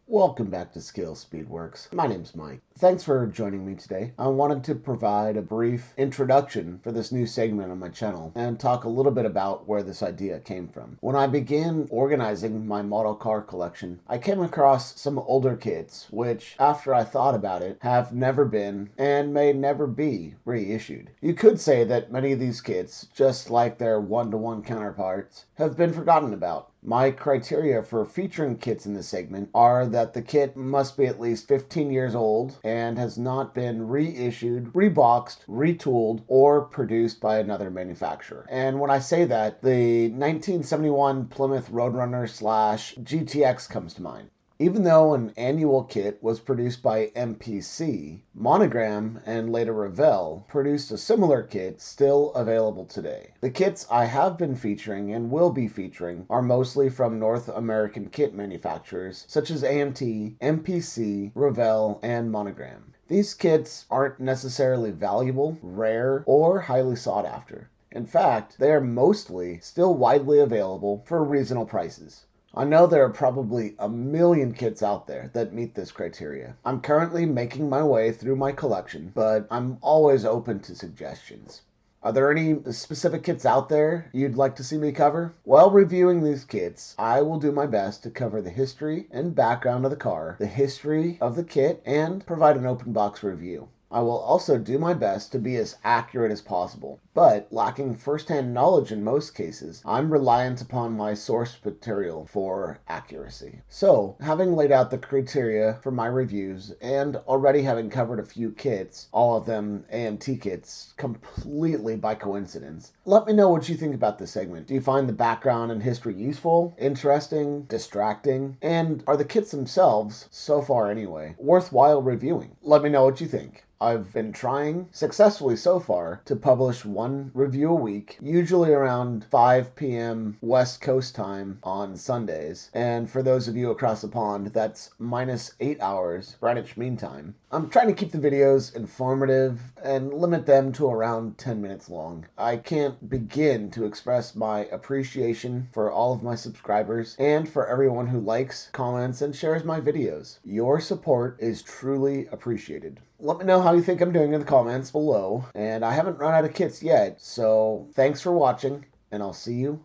Welcome back to ScaleSpeedworks. My name's Mike. Thanks for joining me today. I wanted to provide a brief introduction for this new segment on my channel and talk a little bit about where this idea came from. When I began organizing my model car collection, I came across some older kits which, after I thought about it, have never been and may never be reissued. You could say that many of these kits, just like their one-to-one counterparts, have been forgotten about. My criteria for featuring kits in this segment are that the kit must be at least 15 years old and has not been reissued, reboxed, retooled, or produced by another manufacturer. And when I say that, the 1971 Plymouth Roadrunner / GTX comes to mind. Even though an annual kit was produced by MPC, Monogram and later Revell produced a similar kit still available today. The kits I have been featuring and will be featuring are mostly from North American kit manufacturers such as AMT, MPC, Revell, and Monogram. These kits aren't necessarily valuable, rare, or highly sought after. In fact, they are mostly still widely available for reasonable prices. I know there are probably a million kits out there that meet this criteria. I'm currently making my way through my collection, but I'm always open to suggestions. Are there any specific kits out there you'd like to see me cover? While reviewing these kits, I will do my best to cover the history and background of the car, the history of the kit, and provide an open box review. I will also do my best to be as accurate as possible, but lacking first-hand knowledge in most cases, I'm reliant upon my source material for accuracy. So, having laid out the criteria for my reviews and already having covered a few kits, all of them AMT kits, completely by coincidence, let me know what you think about this segment. Do you find the background and history useful, interesting, distracting, and are the kits themselves, so far anyway, worthwhile reviewing? Let me know what you think. I've been trying, successfully so far, to publish one review a week, usually around 5 p.m. West Coast time on Sundays. And for those of you across the pond, that's -8 hours Greenwich Mean Time. I'm trying to keep the videos informative and limit them to around 10 minutes long. I can't begin to express my appreciation for all of my subscribers and for everyone who likes, comments, and shares my videos. Your support is truly appreciated. Let me know how you think I'm doing in the comments below, and I haven't run out of kits yet, so thanks for watching, and I'll see you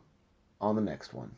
on the next one.